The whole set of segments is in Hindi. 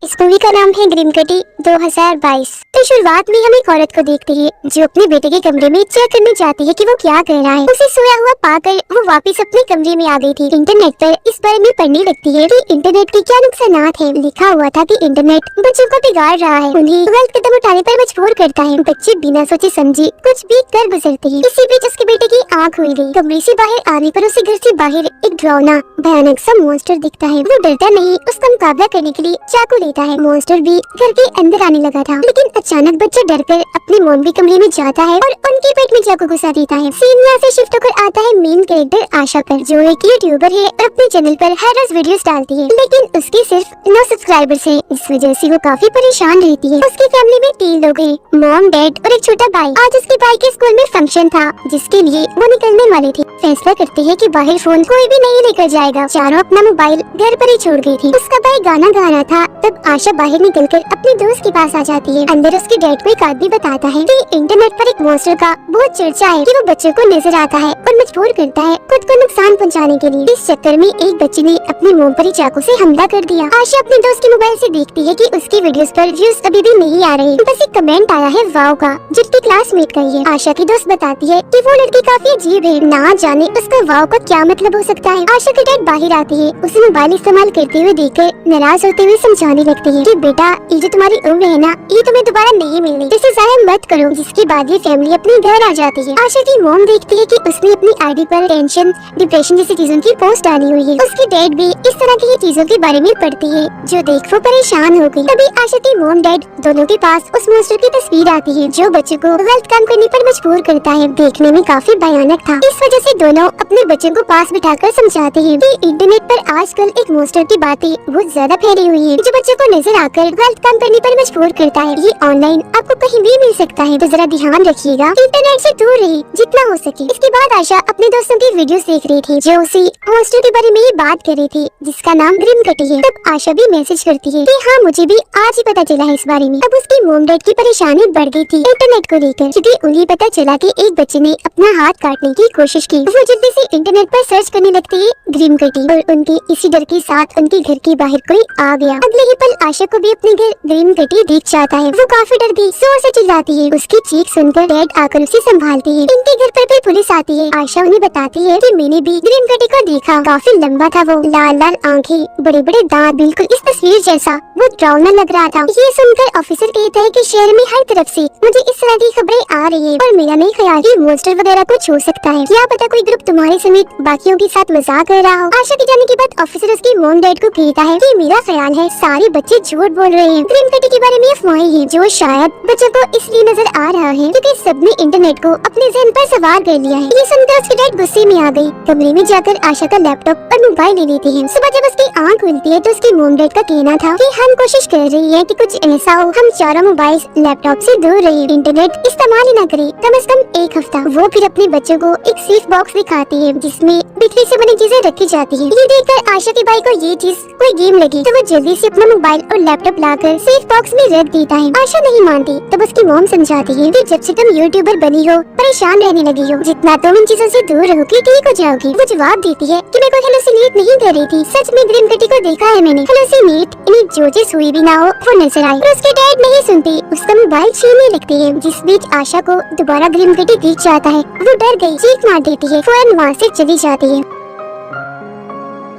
इस मूवी का नाम है ग्रिम कटी 2022। तो शुरुआत में हम एक औरत को देखते हैं जो अपने बेटे के कमरे में चेक करने जाती है कि वो क्या कर रहा है। उसे सोया हुआ पाकर वो वापस अपने कमरे में आ गई थी। इंटरनेट पर इस बारे में पढ़ने लगती है कि इंटरनेट के क्या नुकसानात हैं। लिखा हुआ था कि इंटरनेट बच्चों को बिगाड़ रहा है, उन्हें गलत कदम उठाने पर मजबूर करता है। बच्चे बिना सोचे समझे कुछ भी कर गुजरते हैं। इसी बीच उसके बेटे की आँख खुल गई। कमरे से बाहर आने पर उसे घर से बाहर एक डरावना भयानक सा मॉन्स्टर दिखता है। वो डरता नहीं, उसका मुकाबला करने के लिए चाकू लेता है। मॉन्स्टर भी घर के अंदर आने लगा था, लेकिन अचानक बच्चा डरकर अपने मॉम के कमरे में जाता है और उनके पेट में चाकू घुसा देता है। सीन यहाँ से शिफ्ट होकर आता है मेन कैरेक्टर आशा पर, जो एक यूट्यूबर है और अपने चैनल पर हर रोज वीडियोस डालती है, लेकिन उसके सिर्फ 9 सब्सक्राइबर्स हैं। इस वजह से वो काफी परेशान रहती है। उसकी फैमिली में 3 लोग हैं, मॉम, डैड और एक छोटा भाई। आज उसके भाई के स्कूल में फंक्शन था जिसके लिए वो निकलने वाले थे। फैसला करते हैं कि बाहर फोन कोई भी नहीं लेकर जाएगा। चारों अपना मोबाइल घर पर ही छोड़ गई थी। उसका भाई गाना गा रहा था, तब आशा बाहर निकलकर अपने दोस्त के पास आ जाती है। अंदर उसके डैड को एक आदमी बताता है कि इंटरनेट पर एक मॉन्स्टर का बहुत चर्चा है कि वो बच्चों को नजर आता है और मजबूर करता है खुद को नुकसान पहुंचाने के लिए। इस चक्कर में एक बच्चे ने अपनी मोम पर ही चाकू से हमला कर दिया। आशा अपने दोस्त के मोबाइल से देखती है कि उसकी वीडियोस पर व्यूज अभी भी नहीं आ रहे। बस एक कमेंट आया है वाव का, जो उसकी क्लासमेट का ही है। आशा की दोस्त बताती है कि वो लड़की काफी अजीब है, ना जाने उसका वाव का क्या मतलब हो सकता है। आशा के डैड बाहर आती है, उसे मोबाइल इस्तेमाल करते हुए देखकर नाराज होते हुए समझाने लगती है कि बेटा, ये जो तुम्हारी उम्र है ना, ये तुम्हें दोबारा नहीं मिलनी, इसे जाया मत करो। जिसके बाद ये फैमिली अपने घर आ जाती है। आशा की मॉम देखती है कि उसने अपनी आईडी पर टेंशन, डिप्रेशन जैसी चीजों की पोस्ट डाली हुई है। उसके डैड भी इस तरह की चीजों के बारे में पढ़ती है, जो देख वो परेशान हो गई। तभी आशा की मॉम डैड दोनों के पास उस मॉन्स्टर की तस्वीर आती है, जो बच्चों को गलत काम करने पर मजबूर करता है। देखने में काफी भयानक था। इस वजह से दोनों अपने बच्चों को पास बिठाकर समझाते हैं कि इंटरनेट पर आजकल एक मॉन्स्टर की बातें बहुत ज्यादा फैली हुई है, जो बच्चों को नजर आकर गलत काम करने पर मजबूर करता है। ये ऑनलाइन आपको कहीं भी मिल सकता है, तो जरा ध्यान रखिएगा, इंटरनेट से दूर रहिए जितना हो सके। इसके बाद आशा अपने दोस्तों की वीडियोस देख रही थी, जो उसी मॉन्स्टर के बारे में ही बात कर रही थी, जिसका नाम ग्रिम कटी है। तब आशा भी मैसेज करती है कि हाँ, मुझे भी आज ही पता चला है इस बारे में। अब उसकी मॉम डैड की परेशानी बढ़ गई थी इंटरनेट को लेकर, क्योंकि उन्हें पता चला कि एक बच्चे ने अपना हाथ काटने की कोशिश की। वो जल्दी से इंटरनेट पर सर्च करने लगती है ग्रिम कटी, और उनके इसी डर के साथ उनके घर के बाहर कोई आ गया। अगले ही पल आशा को भी अपने घर ग्रिम कटी दिख जाता है। वो काफी डर गई, जोर से चिल्लाती है। उसकी चीख सुनकर डैड आकर उसे संभालते हैं। इनके घर पर भी पुलिस आती है। आशा उन्हें बताती है कि मैंने भी ग्रिम कटी को देखा, काफी लंबा था वो, लाल लाल आंखें, बड़े बड़े दांत, बिल्कुल इस तस्वीर जैसा। वो डरावना लग रहा था। ये सुनकर ऑफिसर कहता है कि शहर में हर तरफ से मुझे इस तरह की खबरें आ रही है, और मेरा नहीं ख्याल कि मॉन्स्टर वगैरह कुछ हो सकता है। क्या पता कोई ग्रुप तुम्हारे समेत बाकियों के साथ मजाक कर रहा हो। आशा के जाने के बाद ऑफिसर उसकी मॉम डैड को कहता है कि मेरा ख्याल है सारे बच्चे झूठ बोल रहे हैं। ग्रिम कटी के बारे में अफवाहें हैं, जो शायद बच्चों को इसलिए नजर आ रहा है क्योंकि सबने इंटरनेट को अपने ज़हन पर सवार कर लिया है। ये सुनकर उसके डैड गुस्से में आ गई। कमरे में जाकर आशा का लैपटॉप और मोबाइल ले लेते हैं। सुबह जब उसकी आँख खुलती है तो उसकी मॉम डैड का कहना था कि हम कोशिश कर रही है कि कुछ ऐसा हो, हम चारों मोबाइल लैपटॉप से दूर रहे, इंटरनेट इस्तेमाल ही न करें, कम से कम 1 हफ्ता। वो फिर अपने बच्चों को एक सेफ बॉक्स दिखाती है, जिसमें बिजली से बनी चीजें रखी जाती है। ये देखकर आशा के भाई को ये चीज कोई गेम लगी, तो वो जल्दी से अपना मोबाइल और लैपटॉप लाकर सेफ बॉक्स में रख देता है। आशा नहीं मानती, तब उसकी मॉम समझाती है कि जब से तुम यूट्यूबर बनी हो, परेशान रहने लगी हो, जितना तुम इन चीजों से दूर रहोगी ठीक हो जाओगी। वो जवाब देती है कि मैं कोई हेलुसिनेट नहीं कर रही थी, सच में ग्रिम कटी को देखा है मैंने। हेलुसिनेट इन्हें जो चीज हुई भी ना हो वो नजर आई, पर उसके डैड नहीं सुनती, उसका मोबाइल छीनने लगती है। जिस बीच आशा को दोबारा ग्रिम कटी दिख जाता है। वो डर गई, चीख मार देती है, फौरन वहाँ से चली जाती है।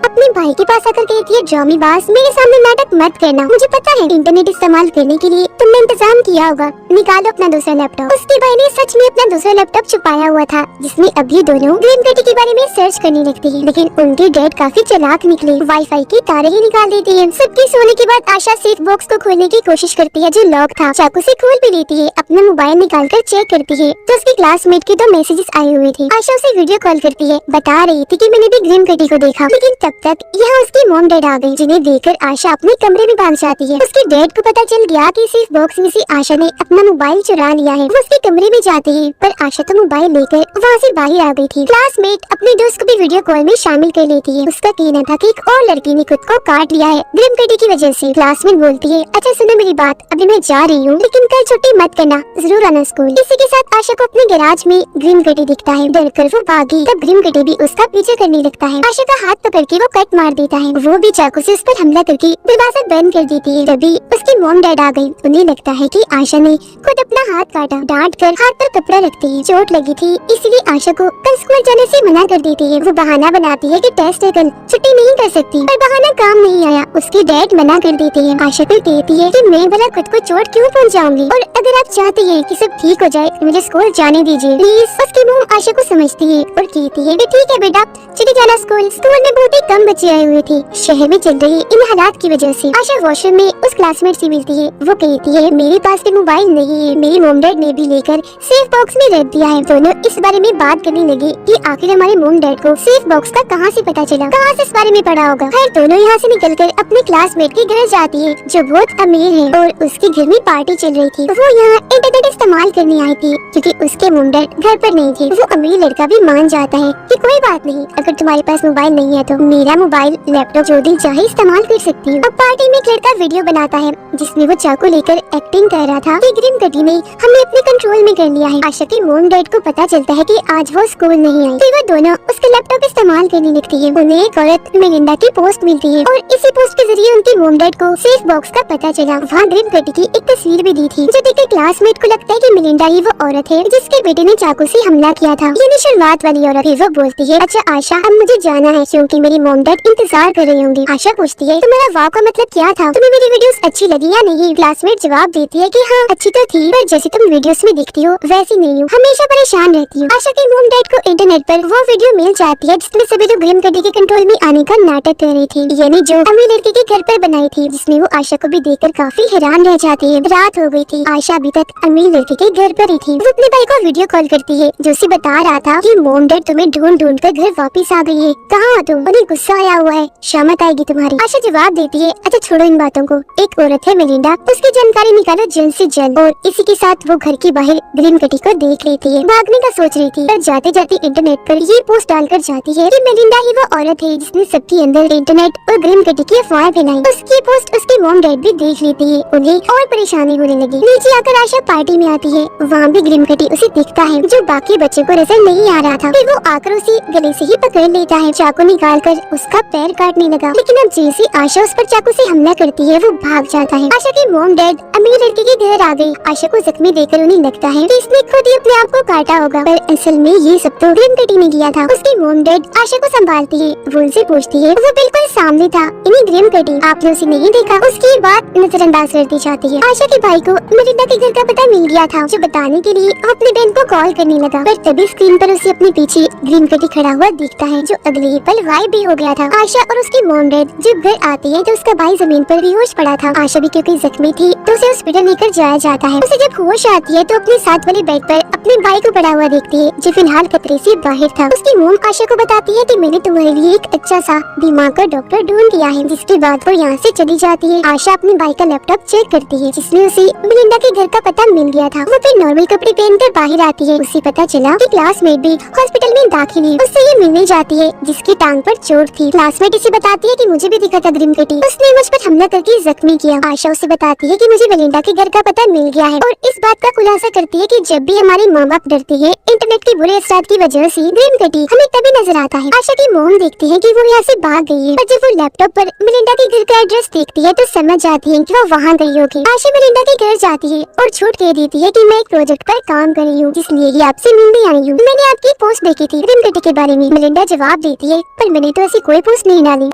अपने भाई के पास आकर कहती है, ड्रामेबाज, मेरे सामने नाटक मत करना, मुझे पता है इंटरनेट इस्तेमाल करने के लिए तुमने इंतजाम किया होगा, निकालो अपना दूसरा लैपटॉप। उसके भाई ने सच में अपना दूसरा लैपटॉप छुपाया हुआ था, जिसमें अभी दोनों ग्रिम कटी के बारे में सर्च करने लगती है, लेकिन उनके डैड काफी चालाक निकले, वाईफाई की तारें ही निकाल देती है। सबके सोने के बाद आशा सेफ बॉक्स को खोलने की कोशिश करती है, जो लॉक था, चाकू से खोल भी लेती है। अपना मोबाइल निकाल कर चेक करती है तो उसकी क्लासमेट के 2 मैसेजेस आए हुए थे। आशा उसे वीडियो कॉल करती है, बता रही थी कि मैंने भी ग्रिम कटी को देखा, लेकिन तब तक यहाँ उसकी मॉम डैड आ गई, जिन्हें देखकर आशा अपने कमरे में भाग जाती है। उसके डैड को पता चल गया कि सेफ बॉक्स में से आशा ने अपना मोबाइल चुरा लिया है। वो उसके कमरे में जाते हैं, पर आशा तो मोबाइल लेकर वहाँ से बाहर आ गई थी। क्लासमेट अपने दोस्त को भी वीडियो कॉल में शामिल कर लेती है। उसका कहना था कि एक और लड़की ने खुद को काट लिया है ग्रिम कटी की वजह से। क्लासमेट बोलती है, अच्छा सुनो मेरी बात, अभी मैं जा रही हूँ, लेकिन कल छुट्टी मत करना, जरूर आना स्कूल। इसी के साथ आशा को अपने गैराज में ग्रिम कटी दिखता है। डर कर वो भागी, तब ग्रिम कटी भी उसका पीछे करने लगता है। आशा का हाथ पकड़ के वो कट मार देता है। वो भी चाकू से उस पर हमला करके दरवाजा बंद कर देती है। तभी उसकी मॉम डैड आ गई। उन्हें लगता है कि आशा ने खुद अपना हाथ काटा। डांट कर हाथ पर कपड़ा रखती है। चोट लगी थी इसलिए आशा को कल स्कूल जाने से मना कर देती है। वो बहाना बनाती है कि टेस्ट है कल, छुट्टी नहीं कर सकती, पर बहाना काम नहीं आया। उसकी डैड मना कर देती है। आशा को कहती है कि मैं भला खुद को चोट क्यों पहुंचाऊंगी, और अगर आप चाहती है कि सब ठीक हो जाए तो मुझे स्कूल जाने दीजिए प्लीज। उसकी मॉम आशा को समझती है और कहती है कि ठीक है बेटा, चली जाना स्कूल। स्कूल में बहुत ही कम बच्चे आए हुए थे शहर में चल रही इन हालात की वजह से। आशा वॉशरूम में उस क्लासमेट से मिलती है। वो कहती है मेरे पास भी मोबाइल नहीं है, मेरी मॉम डैड ने भी लेकर सेफ बॉक्स में रख दिया है। दोनों इस बारे में बात करने लगे कि आखिर हमारे मॉम डैड को सेफ बॉक्स का कहां से पता चला, कहां से इस बारे में पढ़ा होगा। खैर दोनों यहाँ से निकलकर अपने क्लासमेट के घर जाती है जो बहुत अमीर है, और उसके घर में पार्टी चल रही थी। वो यहाँ इंटरनेट इस्तेमाल करने आई थी क्योंकि उसके मॉम डैड घर पर नहीं थे। वो अमीर लड़का भी मान जाता है कि कोई बात नहीं, अगर तुम्हारे पास मोबाइल नहीं है तो मेरा मोबाइल लैपटॉप जो दिन चाहे इस्तेमाल कर सकती हूँ। अब पार्टी में एक लड़का वीडियो बनाता है जिसमें वो चाकू लेकर एक्टिंग कर रहा था कि ग्रीन कटी ने हमें अपने कंट्रोल में कर लिया है। आशा के मॉम डैड को पता चलता है कि आज वो स्कूल नहीं आई। फिर वो दोनों उसका लैपटॉप इस्तेमाल करने लगती है। उन्हें एक औरत मेलिंडा की पोस्ट मिलती है और इसी पोस्ट के जरिए उनके मॉम डैड को सेफ बॉक्स का पता चला। वहाँ ग्रीन कटी की एक तस्वीर भी दी थी जो देखकर क्लासमेट को लगता है कि मेलिंडा ही वो औरत है जिसके बेटे ने चाकू से हमला किया था। ये शुरुआत वाली औरत। फिर वो बोलती है अच्छा आशा अब मुझे जाना है क्योंकि मेरी मॉम डैड इंतजार कर रही होंगी। आशा पूछती है तुम्हारा वाह का मतलब क्या था, तुम्हें मेरी वीडियोस अच्छी लगी या नहीं। क्लासमेट जवाब देती है कि हाँ अच्छी तो थी, पर जैसे तुम वीडियोस में दिखती हो वैसी नहीं हूँ, हमेशा परेशान रहती हूँ। आशा के मॉम डैड को इंटरनेट पर वो वीडियो मिल जाती है जिसमें सभी लोग ग्रीन कटी के कंट्रोल में आने का नाटक कर रही थी, यानी जो अमीर लड़की के घर पर बनाई थी, जिसमें वो आशा को भी देखकर काफी हैरान रह जाती है। रात हो गई थी, आशा अभी तक अमीर लड़की के घर पर ही थी। वो अपने भाई को वीडियो कॉल करती है जो उसे बता रहा था कि मॉम डैड तुम्हें ढूंढ ढूंढ कर घर वापस आ गई है, कहाँ हो तुम, उन्हें गुस्सा आया हुआ है, शामत आएगी तुम्हारी। आशा जवाब देती है अच्छा छोड़ो इन बातों को, एक औरत है मेलिंडा, उसकी जानकारी निकालो जल्द से जल्द। और इसी के साथ वो घर के बाहर ग्रीन कटी को देख लेती है। भागने का सोच रही थी पर जाते जाते इंटरनेट पर ये पोस्ट डालकर जाती है कि मेलिंडा ही वो औरत है जिसने सबके अंदर इंटरनेट और ग्रीन कटी की अफवाह फैलाई। उसकी पोस्ट उसके मॉम डैड भी देख लेती है। उन्हें और परेशानी होने लगी। नीचे आकर आशा पार्टी में आती है। वहाँ भी ग्रीन कटी उसे दिखता है जो बाकी बच्चों को नजर नहीं आ रहा था। फिर वो आकर उसे गले से ही पकड़ लेता है, चाकू निकाल कर उसका पैर काटने लगा। लेकिन अब जैसे आशा उस पर चाकू से हमला करती है वो भाग जाता है। आशा के मॉम डैड अमीर लड़के के घर आ गई। आशा को जख्मी देखकर उन्हें लगता है कि इसने खुद ही अपने आप को काटा होगा, पर असल में ये सब तो ग्रीन कटी ने किया था। उसकी मॉम डैड आशा को संभालती है। वो उनसे पूछती है, वो बिल्कुल सामने था, इन्हीं ग्रीन कटी, आपने उसे नहीं देखा। उसकी बात नजरअंदाज करती जाती है। आशा के भाई को मेलिंडा के घर का पता मिल गया था, जो बताने के लिए वो अपने बहन को कॉल करने लगा, पर तभी स्क्रीन पर उसे अपने पीछे ग्रीन कटी खड़ा हुआ दिखता है जो अगले ही पल गायब भी हो गया था। आशा और उसकी मॉम डैड जब घर आती है तो उसका भाई जमीन पर बेहोश पड़ा था। आशा भी क्योंकि जख्मी थी तो उसे हॉस्पिटल लेकर जाया जाता है। उसे जब होश आती है तो अपने साथ वाले बेड पर अपने भाई को पड़ा हुआ देखती है जो फिलहाल खतरे से बाहर था। उसकी मॉम आशा को बताती है कि मैंने तुम्हारे लिए एक अच्छा सा दिमाग का डॉक्टर ढूंढ दिया है, जिसके बाद वो यहाँ से चली जाती है। आशा अपने भाई का लैपटॉप चेक करती है जिसमें उसे मेलिंडा के घर का पता मिल गया था। वो फिर नॉर्मल कपड़े पहनकर बाहर आती है। उसे पता चला कि क्लासमेट भी हॉस्पिटल में दाखिल है। उससे ये मिलने जाती है जिसकी टांग पर चोट थी। क्लासमेट इसे बताती है कि मुझे भी दिखा था ग्रीन कटी, उसने मुझ पर हमला करके जख्मी किया। आशा उसे बताती है कि मुझे मेलिंडा के घर का पता मिल गया है, और इस बात का खुलासा करती है कि जब भी हमारे माँ बाप डरते हैं इंटरनेट के बुरे असर की वजह से, ग्रीन कटी हमें तभी नजर आता है। आशा की मॉम देखती है कि वो यहाँ से भाग गई है, पर जब वो लैपटॉप पर मेलिंडा के घर का एड्रेस देखती है तो समझ जाती है कि वो वहाँ गई होगी। आशा मेलिंडा के घर जाती है और झूठ कह देती है कि मैं एक प्रोजेक्ट पर काम कर रही हूँ, इसलिए ही आपसे मिलने आई हूँ। मैंने आपकी पोस्ट देखी थी ग्रीन कटी के बारे में। मेलिंडा जवाब देती है पर मैंने तो ऐसी कोई पोस्ट नहीं डाली।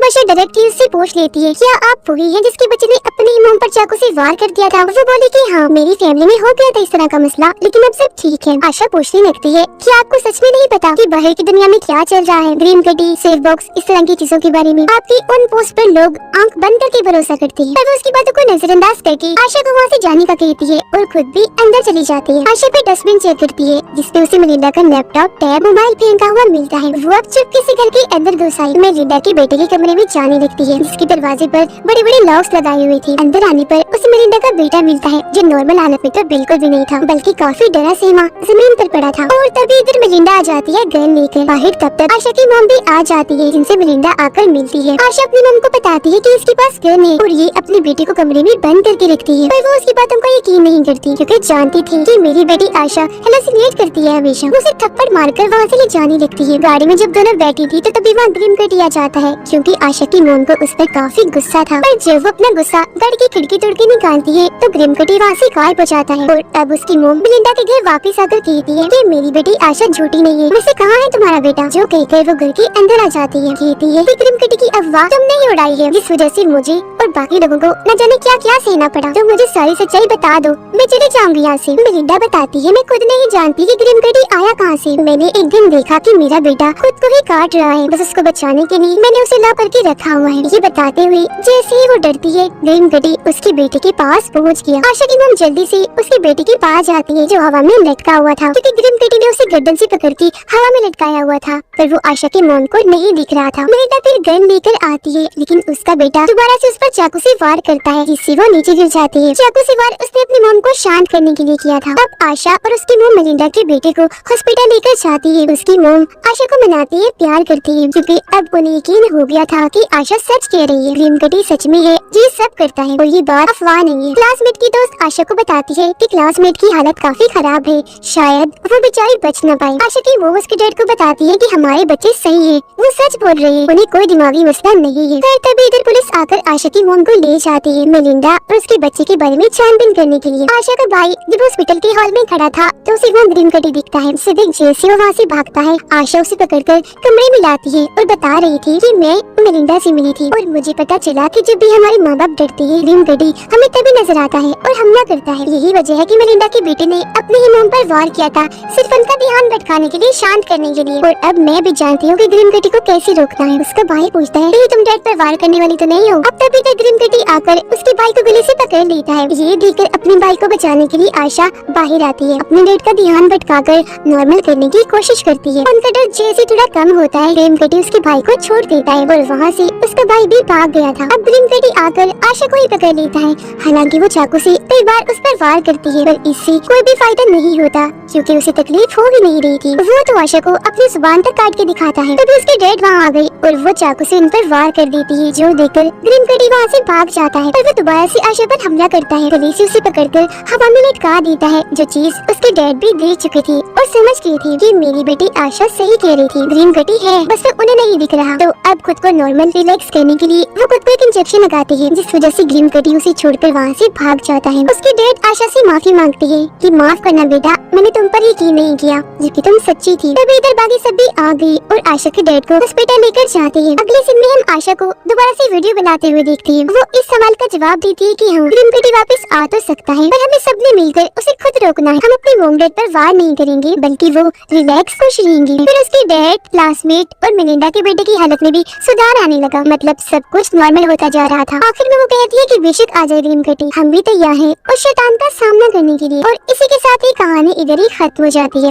आशा डायरेक्टली उससे पूछ लेती है क्या आप वही हैं जिसके बच्चे ने अपनी मॉम पर चाकू से वार कर दिया था। वो बोली कि हाँ मेरी फैमिली में हो गया था इस तरह का मसला, लेकिन अब सब ठीक है। आशा पूछने लगती है कि आपको सच में नहीं पता कि बाहर की दुनिया में क्या चल रहा है, ग्रीन कटी, सेफ बॉक्स, इस तरह की चीजों के बारे में। आपकी उन पोस्ट पर लोग आंख बंद करके भरोसा करते हैं, पर वो उसकी बातों को नजरअंदाज करके आशा को वहाँ से जाने का कहती है और खुद भी अंदर चली जाती है। आशा पे डस्टबिन चेक करती है जिसपे उसे मेलिंडा का लैपटॉप, टैब, मोबाइल फेंका हुआ मिलता है। वो अब चुपके से घर के अंदर घुस आई। मेलिंडा के बेटे के कमरे में जाने लगती है जिसके दरवाजे पर बड़े बड़े लॉक्स लगाए हुए थे। थी। अंदर आने पर उसे मेलिंडा का बेटा मिलता है जो नॉर्मल हालत में तो बिल्कुल भी नहीं था, बल्कि काफी डरा सहमा जमीन पर पड़ा था। और तभी इधर मेलिंडा आ जाती है गन लेकर बाहर। तब तक आशा की मॉम भी आ जाती है जिनसे मेलिंडा आकर मिलती है। आशा अपनी मॉम को बताती है कि इसके पास गन है और ये अपनी बेटी को कमरे में बंद करके रखती है, पर वो उसकी बातों का यकीन नहीं करती क्योंकि जानती थी कि मेरी बेटी आशा हेलुसिनेट करती है हमेशा। उसे थप्पड़ मारकर वहाँ से ले जाने लगती है। गाड़ी में जब दोनों बैठी थी तो तभी वहाँ ग्रिम कटी आ जाता है क्योंकि आशा की मॉम को उस पर काफी गुस्सा था। पर जब वो अपना गुस्सा गाड़ी की खिड़की तोड़ के निकालती है तो ग्रिम कटी वहाँ से गायब हो जाता है। और अब उसकी मॉम मेलिंडा के घर वापस आकर कहती है कि मेरी बेटी आशा झूठी नहीं है, वैसे कहाँ है तुम्हारा बेटा। जो कहकर वो घर के अंदर आ जाती है। कहती है कि ग्रिम कटी की अफवाह तुमने ही उड़ाई है, जिस वजह से मुझे और बाकी लोगों को न जाने क्या क्या सहना पड़ा। तो मुझे सारी सच्चाई बता दो, मैं चले जाऊंगी यहाँ से। मेलिंडा बताती है मैं खुद नहीं जानती कि ग्रिम कटी आया कहाँ से। मैंने एक दिन देखा कि मेरा बेटा खुद को ही काट रहा है, बस उसको बचाने के लिए मैंने उसे ला करके रखा हुआ है। ये बताते हुए जैसे ही वो डरती है ग्रिम कटी उसके बेटे के पास पहुँच गया। आशा की मॉम जल्दी से उसके बेटे के पास जाती है जो हवा में लटका हुआ था क्योंकि ग्रिम कटी ने उसे गर्दन से पकड़ के हवा में लटकाया हुआ था, पर वो आशा के मॉम को नहीं दिख रहा था। मेलिंडा फिर गन लेकर आती है लेकिन उसका बेटा दोबारा से उस पर चाकू से वार करता है जिससे वो नीचे गिर जाती है। चाकू से वार उसने अपनी मॉम को शांत करने के लिए किया था। अब आशा और उसकी मॉम मेलिंडा के बेटे को हॉस्पिटल लेकर जाती है। उसकी मॉम आशा को मनाती है, प्यार करती है क्योंकि अब उन्हें यकीन हो गया था कि आशा सच कह रही है, ग्रिम कटी सच में है, ये सब करता है और ये बात अफवाह नहीं है। क्लासमेट की दोस्त आशा को बताती है कि क्लासमेट की हालत काफी खराब है, शायद वो बेचारी बच न पाए। आशा की मॉम उसके डैड को बताती है कि हमारे बच्चे सही है, वो सच बोल रहे हैं, उन्हें कोई दिमागी मसला नहीं है। फिर तभी इधर पुलिस आकर आशा की मॉम को ले जाती है मेलिंडा और उसके बच्चे के बारे में छानबीन करने के लिए। आशा का भाई जब हॉस्पिटल के हॉल में खड़ा था तो उसे वहाँ ग्रिम कटी दिखता है। उसे देख जैसे वो वहाँ से भागता है, आशा उसे पकड़कर कमरे में लाती है और बता रही थी कि मैं मेलिंडा से मिली थी और मुझे पता चला कि जब भी हमारे माँ बाप डरते हैं ग्रिम कटी हमें तभी नजर आता है और हमला करता है। यही वजह है कि मेलिंडा के बेटे ने अपने ही मॉम पर वार किया था, सिर्फ उनका ध्यान भटकाने के लिए, शांत करने के लिए। और अब मैं भी जानती हूँ कि ग्रिम कटी को कैसे रोकना है। उसका भाई पूछता है कि तुम डैड पर वार करने वाली तो नहीं हो। अब तभी तक ग्रिम कटी आकर उसके भाई को गले से पकड़ लेता है। ये देखकर अपने भाई को बचाने के लिए आशा बाहर आती है, अपने डैड का ध्यान भटकाकर नॉर्मल करने की कोशिश करती है। उनका डर जैसे थोड़ा कम होता है ग्रिम कटी उसके भाई को छोड़ देता है और वहाँ से उसका भाई भी भाग गया था। अब ग्रिम कटी आकर आशा को ही पकड़ लेता है, हालांकि वो चाकू से कई बार उस पर वार करती है पर इससे कोई भी फायदा नहीं होता क्योंकि उसे तकलीफ हो ही नहीं रही थी। वो तो आशा को अपनी जुबान तक काट के दिखाता है। तभी उसके डैड वहाँ आ गए और वो चाकू से उन पर वार कर देती है, जो देखकर ग्रिम कटी वहाँ से भाग जाता है। पर वो दोबारा से आशा पर हमला करता है, गले से उसे पकड़कर हवा में लटका देता है, जो चीज उसके डैड भी देख चुके थे और समझ गई थी कि मेरी बेटी आशा सही कह रही थी, ग्रिम कटी है, बस वो उन्हें नहीं दिख रहा। तो अब खुद को नॉर्मल रिलैक्स करने के लिए वो खुद को एक इंजेक्शन लगाती है, जिस वजह से ग्रिम कटी उसे छोड़कर वहाँ से भाग जाता है। उसके डैड आशा से माफी मांगती है कि माफ करना बेटा, मैंने तुम पर यकीन नहीं किया, जबकि तुम सच्ची थी। तभी इधर बाकी सब भी आ गई और आशा के डैड को हॉस्पिटल लेकर जाते हैं। अगले सीन में हम आशा को दोबारा से वीडियो बनाते हुए देखते हैं। वो इस सवाल का जवाब देती है कि हाँ, ग्रिम कटी वापस आ तो सकता है पर हमें सबने मिलकर उसे खुद रोकना है। हम अपने मॉम डैड पर वार नहीं करेंगे बल्कि वो रिलैक्स खुश रहेंगी। फिर उसके डैड, क्लासमेट और मेलिंडा के बेटे की हालत में भी सुधार आने लगा, मतलब सब कुछ नॉर्मल होता जा रहा था। आखिर में वो कहती है कि बेशक आ जाए ग्रिम कटी, हम भी तैयार हैं उस शैतान का सामना करने के लिए। और इसी के साथ ही कहानी इधर ही खत्म हो जाती है।